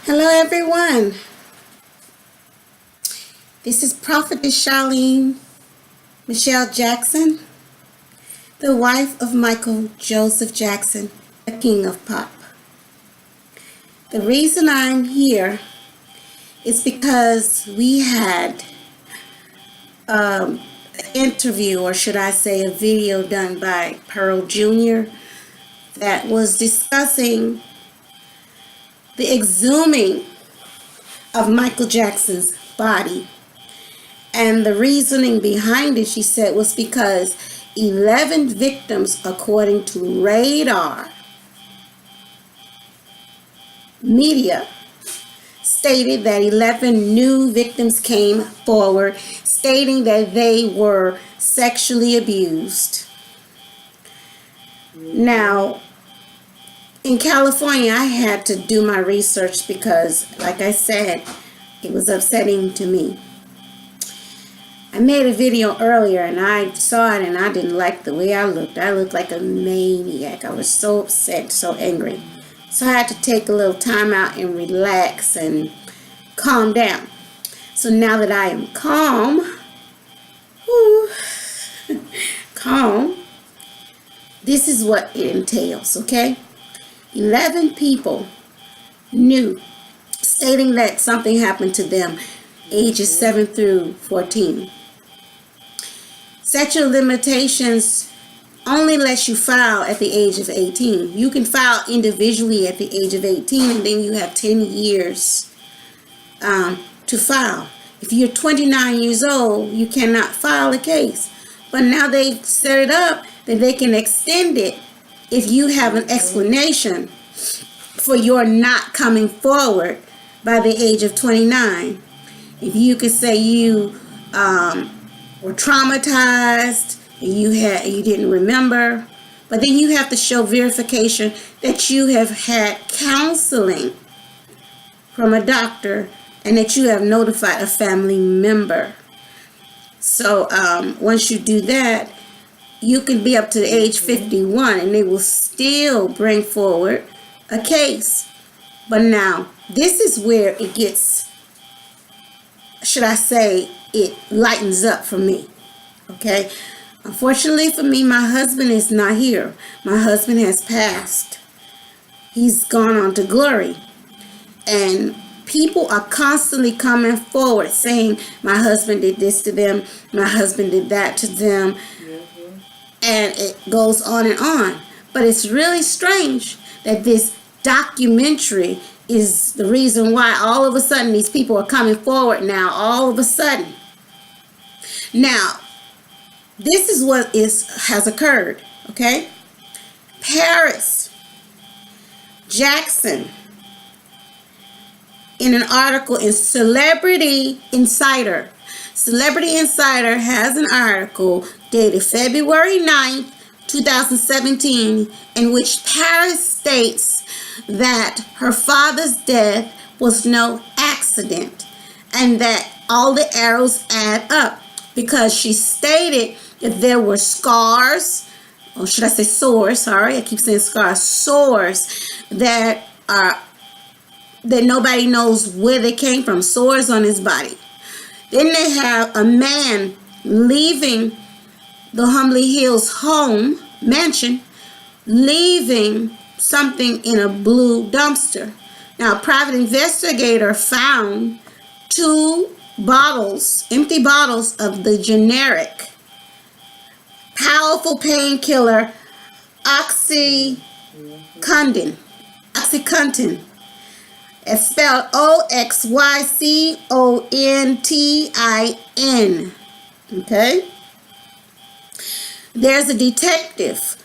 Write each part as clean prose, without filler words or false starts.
Hello everyone, this is Prophetess Charlene Michelle Jackson, the wife of Michael Joseph Jackson, the king of pop. The reason I'm here is because we had an interview, or should I say a video done by Pearljr that was discussing the exhuming of Michael Jackson's body. And the reasoning behind it, she said, was because 11 victims, according to Radar Media, stated that 11 new victims came forward stating that they were sexually abused. Now, in California, I had to do my research because, like I said, it was upsetting to me. I made a video earlier and I saw it and I didn't like the way I looked. I looked like a maniac. I was so upset, so angry. So I had to take a little time out and relax and calm down. So now that I am calm, this is what it entails, okay? 11 people knew, stating that something happened to them, ages 7 through 14. Statute of limitations only lets you file at the age of 18. You can file individually at the age of 18, and then you have 10 years to file. If you're 29 years old, you cannot file a case. But now they've set it up that they can extend it if you have an explanation for your not coming forward by the age of 29. If you could say you were traumatized, and you didn't remember, but then you have to show verification that you have had counseling from a doctor and that you have notified a family member. So once you do that, you can be up to the age 51 and they will still bring forward a case. But now, this is where it gets, should I say, it lightens up for me. Okay? Unfortunately for me, my husband is not here. My husband has passed. He's gone on to glory. And people are constantly coming forward saying, my husband did this to them, my husband did that to them. And it goes on and on. But it's really strange that this documentary is the reason why all of a sudden these people are coming forward now, all of a sudden. Now, this is what has occurred, okay? Paris Jackson, in an article in Celebrity Insider. Celebrity Insider has an article dated February 9th, 2017, in which Paris states that her father's death was no accident and that all the arrows add up, because she stated that there were scars, or should I say sores, sorry, I keep saying scars, sores that nobody knows where they came from, sores on his body. Then they have a man leaving the Humley Hills home, mansion, leaving something in a blue dumpster. Now, a private investigator found 2 bottles, empty bottles of the generic powerful painkiller Oxycontin. It's spelled Oxycontin. Okay? There's a detective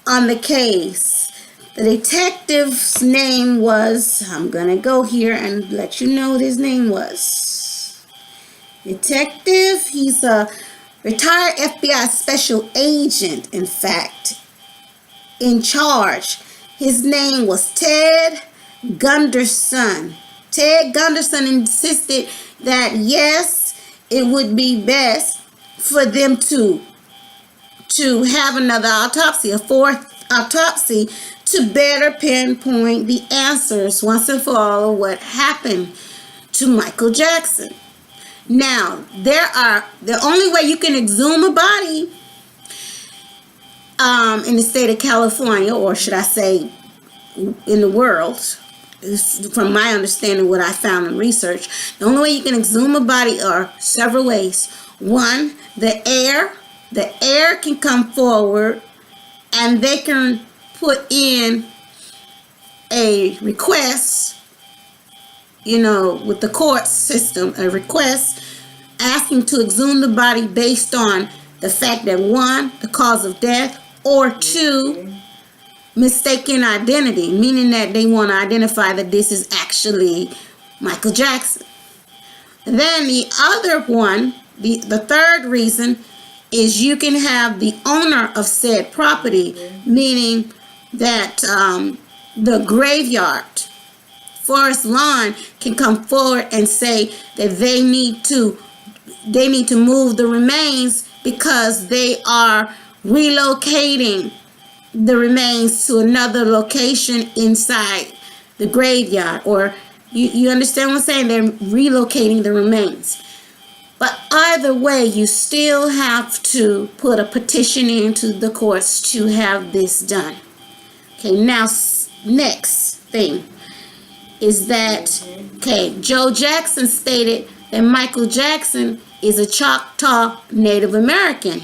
on the case. The detective's name was, I'm going to go here and let you know what his name was. Detective, he's a retired FBI special agent, in fact, in charge. His name was Ted Gunderson. Ted Gunderson insisted that, yes, it would be best for them to have another autopsy, a 4th autopsy, to better pinpoint the answers once and for all of what happened to Michael Jackson. Now, the only way you can exhume a body in the state of California, or should I say in the world, from my understanding, what I found in research, the only way you can exhume a body are several ways. One, the air can come forward and they can put in a request, with the court system, a request asking to exhume the body based on the fact that, one, the cause of death, or two, mistaken identity, meaning that they want to identify that this is actually Michael Jackson. Then the other one, the third reason, is you can have the owner of said property, meaning that the graveyard, Forest Lawn, can come forward and say that they need to move the remains because they are relocating the remains to another location inside the graveyard. Or you understand what I'm saying? They're relocating the remains. But either way, you still have to put a petition into the courts to have this done. Okay, now next thing is that, Joe Jackson stated that Michael Jackson is a Choctaw Native American.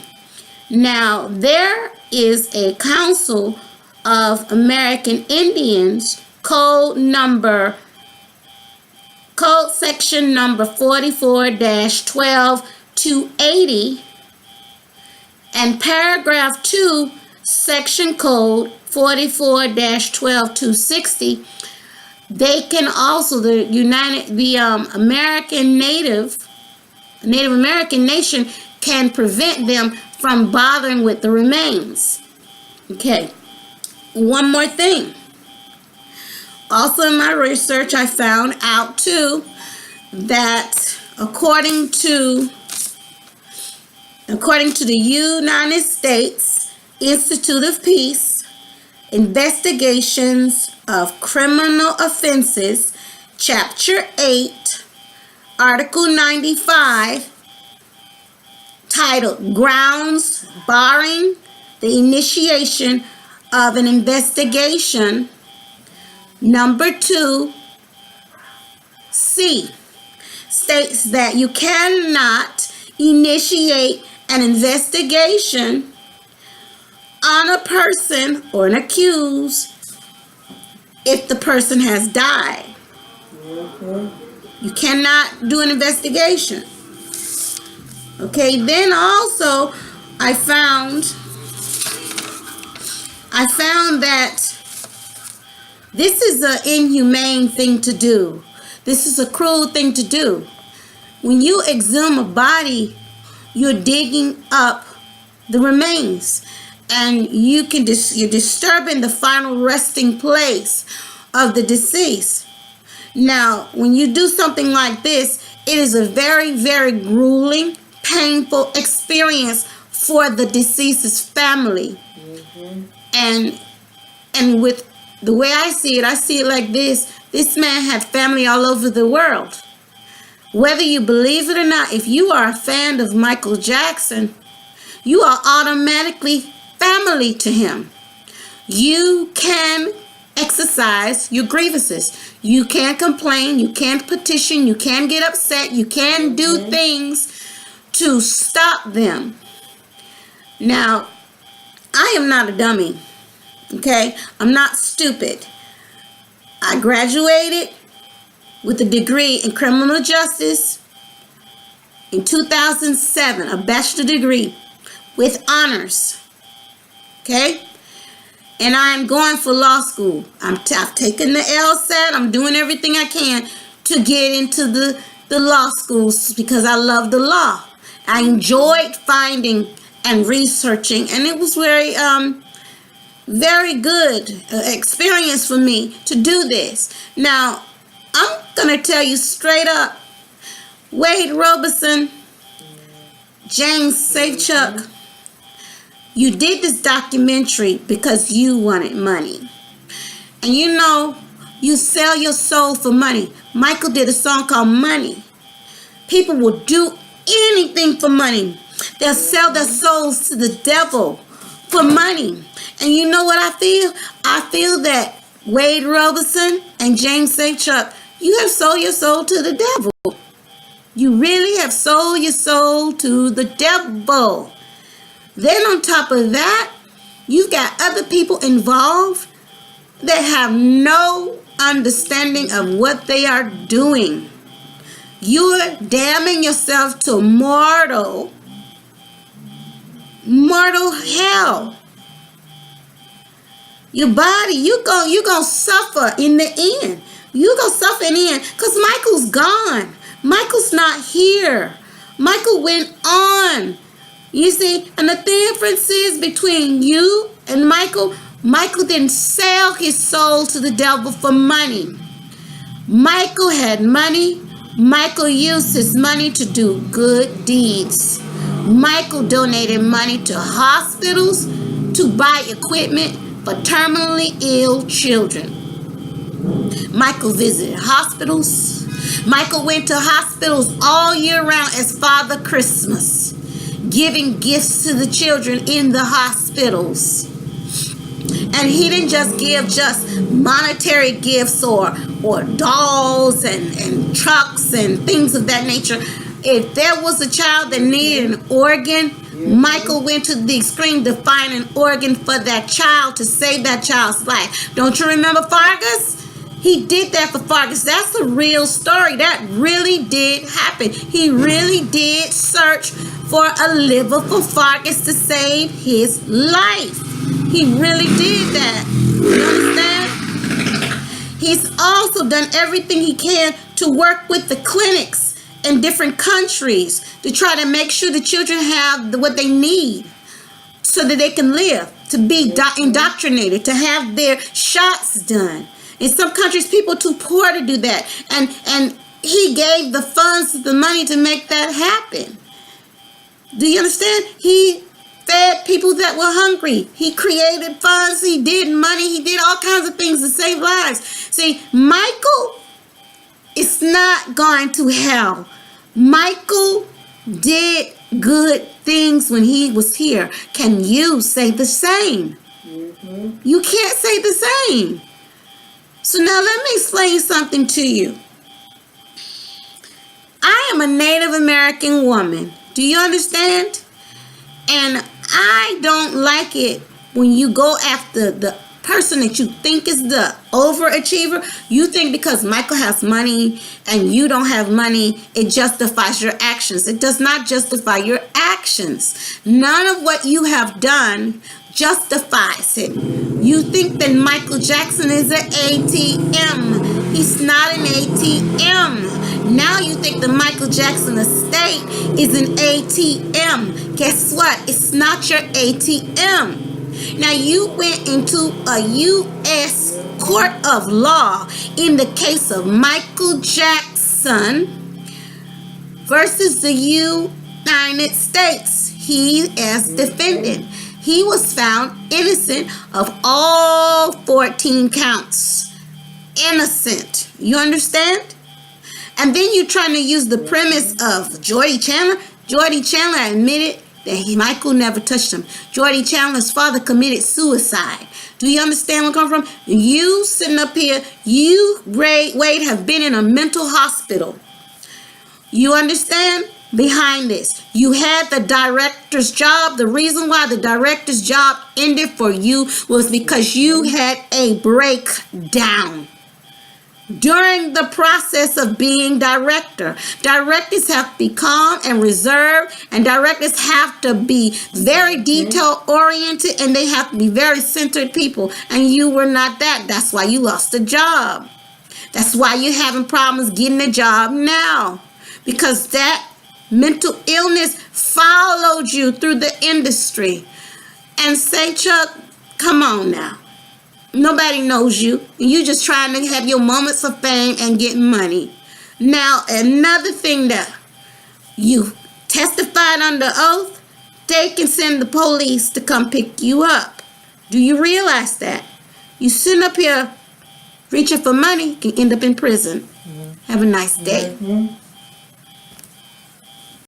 Now, there is a Council of American Indians code section number 44-12-280 and paragraph 2 section code 44-12-260. They can also, the American Native American nation can prevent them from bothering with the remains. Okay, one more thing. Also in my research, I found out too that according to the United States Institute of Peace, Investigations of Criminal Offenses, Chapter 8, Article 95, titled Grounds Barring the Initiation of an Investigation, number 2C, states that you cannot initiate an investigation on a person or an accused if the person has died. You cannot do an investigation. Okay, then also I found that this is an inhumane thing to do. This is a cruel thing to do. When you exhume a body, you're digging up the remains, and you're disturbing the final resting place of the deceased. Now, when you do something like this, it is a very, very grueling, painful experience for the deceased's family. And with the way I see it like this. This man had family all over the world. Whether you believe it or not, if you are a fan of Michael Jackson, you are automatically family to him. You can exercise your grievances. You can complain. You can petition. You can get upset. You can do things to stop them. Now, I am not a dummy. Okay? I'm not stupid. I graduated with a degree in criminal justice in 2007, a bachelor degree with honors. Okay? And I'm going for law school. I've taken the LSAT. I'm doing everything I can to get into the law schools because I love the law. I enjoyed finding and researching, and it was very good experience for me to do this. Now, I'm going to tell you straight up, Wade Robertson, James Safechuck, you did this documentary because you wanted money. And you know, you sell your soul for money. Michael did a song called Money. People will do anything for money. They'll sell their souls to the devil for money. And you know what I feel? I feel that Wade Robinson and James St. Chuck, you have sold your soul to the devil. You really have sold your soul to the devil. Then on top of that, you've got other people involved that have no understanding of what they are doing. You're damning yourself to mortal hell. Your body, you're gonna suffer in the end. You're gonna suffer in the end because Michael's gone. Michael's not here. Michael went on. You see, and the difference is between you and Michael didn't sell his soul to the devil for money. Michael had money. Michael used his money to do good deeds. Michael donated money to hospitals to buy equipment for terminally ill children. Michael visited hospitals. Michael went to hospitals all year round as Father Christmas, giving gifts to the children in the hospitals. And he didn't just give monetary gifts or dolls and trucks and things of that nature. If there was a child that needed an organ, Michael went to the extreme to find an organ for that child to save that child's life. Don't you remember Fargus? He did that for Fargus. That's a real story. That really did happen. He really did search for a liver for Fargus to save his life. He really did that. You understand? He's also done everything he can to work with the clinics in different countries to try to make sure the children have what they need so that they can live, to be indoctrinated, to have their shots done. In some countries, people are too poor to do that. And he gave the funds, the money to make that happen. Do you understand? He fed people that were hungry. He created funds. He did money. He did all kinds of things to save lives. See, Michael is not going to hell. Michael did good things when he was here. Can you say the same? Mm-hmm. You can't say the same. So now let me explain something to you. I am a Native American woman. Do you understand? And I don't like it when you go after the person that you think is the overachiever. You think because Michael has money and you don't have money, it justifies your actions. It does not justify your actions. None of what you have done justifies it. You think that Michael Jackson is an ATM. He's not an ATM. Now you think the Michael Jackson estate is an ATM. Guess what? It's not your ATM. Now you went into a U.S. court of law in the case of Michael Jackson versus the United States. He is defendant. He was found innocent of all 14 counts. Innocent. You understand? And then you're trying to use the premise of Jordy Chandler. Jordy Chandler admitted that Michael never touched him. Jordy Chandler's father committed suicide. Do you understand where I'm coming from? You sitting up here, you, Wade, have been in a mental hospital. You understand? Behind this, you had the director's job. The reason why the director's job ended for you was because you had a breakdown during the process of being director. Directors have to be calm and reserved, and directors have to be very detail oriented, and they have to be very centered people, and you were not that. That's why you lost the job. That's why you're having problems getting a job now, because that mental illness followed you through the industry. And say, Chuck, come on now. Nobody knows you. You just trying to have your moments of fame and get money. Now, another thing that you testified under oath, they can send the police to come pick you up. Do you realize that? You sitting up here Reaching for money can end up in prison. Have a nice day.